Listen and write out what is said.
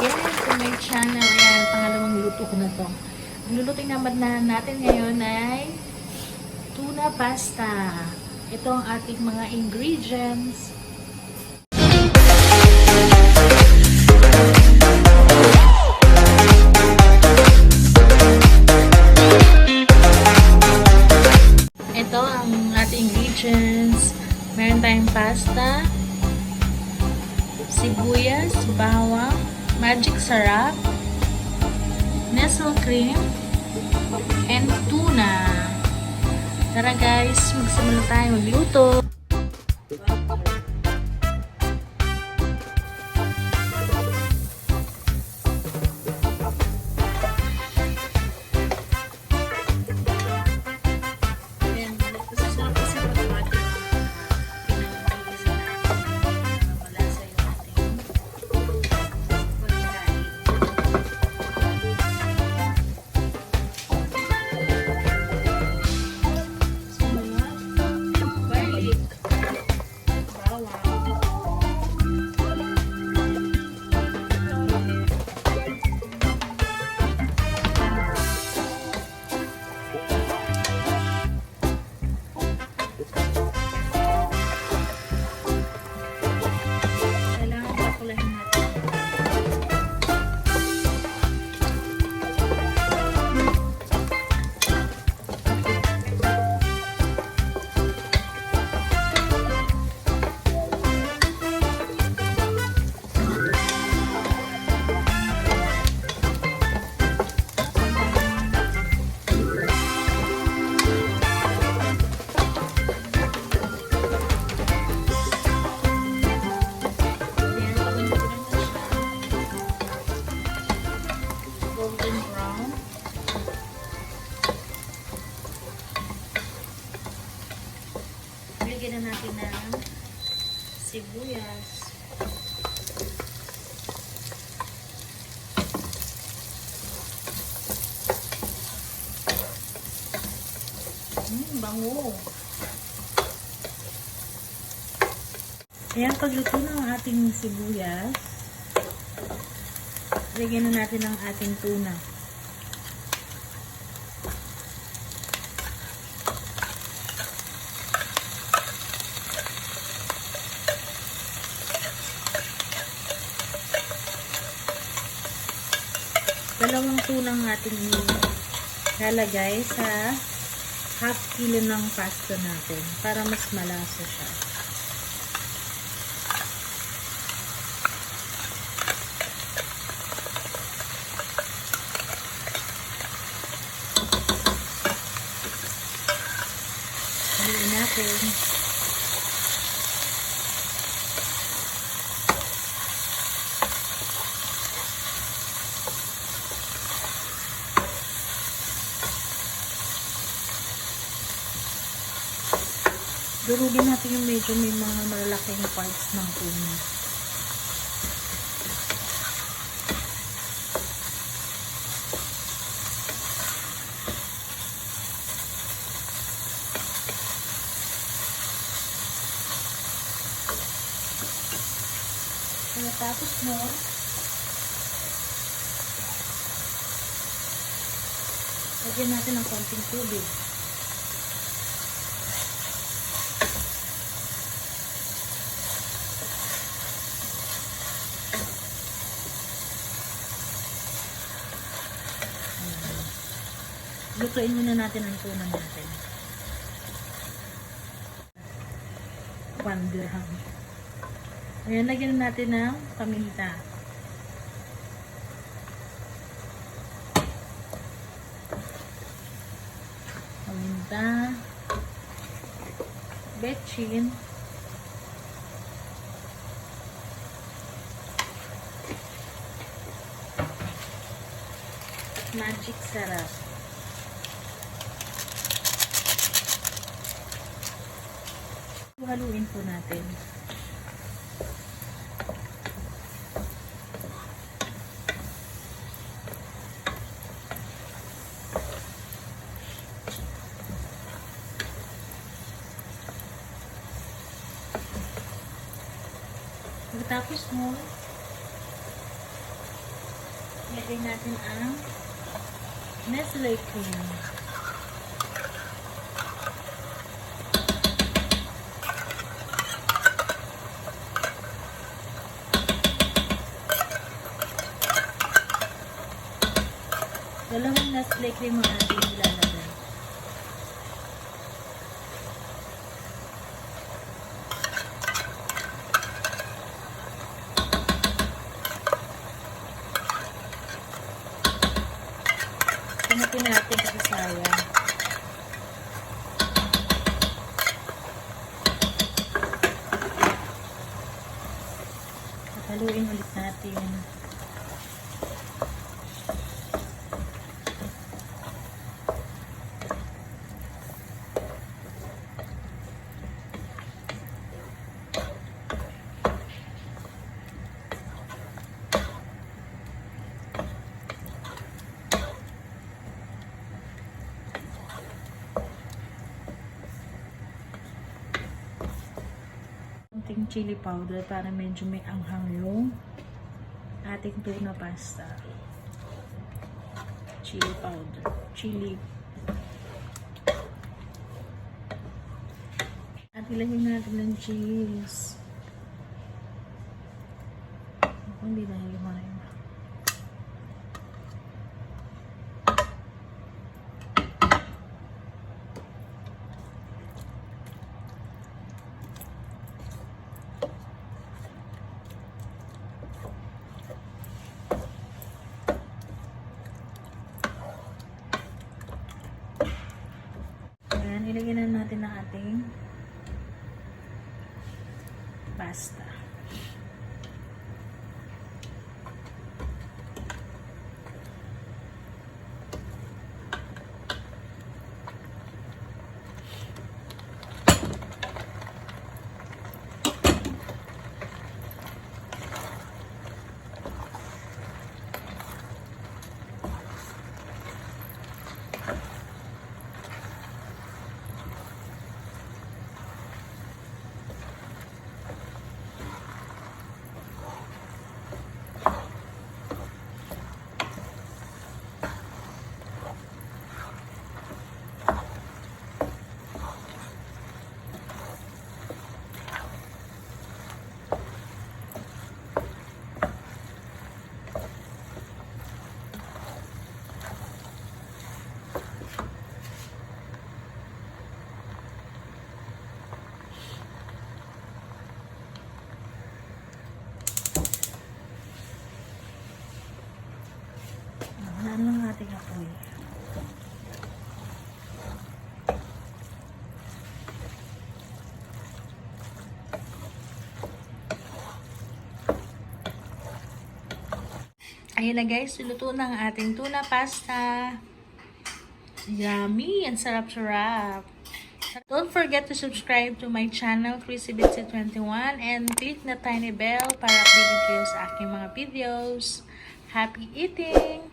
again to my channel. Ayan, pangalawang luto ko na to. Ang lulutuin naman natin ngayon ay tuna pasta. Ito ang ating mga ingredients. Ito ang ating ingredients. Meron tayong pasta, sibuyas, bawang, magic sarap, Nestle cream, and tuna. Tara guys, magsimula tayo magluto. Lagyan na natin ng sibuyas. Bango. Ayan, pagluto ng ating sibuyas, lagyan na natin ang ating tuna. Dalawang tunang ating ilalagay sa half kilo ng pasta natin para mas malasa siya. Haluin natin. Durugin natin yung medyo may mga malalaking parts ng tuna. Tapos mo, lagyan natin ng konting tubig. Lutuin muna natin ang tuna natin. 1 dirham. Ayan, lagyan natin ng paminta. Paminta. Betchin. Magic sarap. Haluin po natin. Pagkatapos mo, Ilagay natin ang Nestle cream. Dalawang Nestle cream ang ating ilalagay. Pinapin natin kasi sayang. Haluin ulit natin. Konting chili powder para medyo may anghang yung ating tuna pasta. Chili powder. Chili. At ilagay natin ng cheese. Hindi na hilumayin. Ayan, ilagay na natin ang ating pasta. Ano lang ating apoy. Ayan na guys, luto na ang ating tuna pasta. Yummy! Ang sarap-sarap! Don't forget to subscribe to my channel, ChrissyBitsy21, and click na tiny bell para updated kayo sa aking mga videos. Happy eating!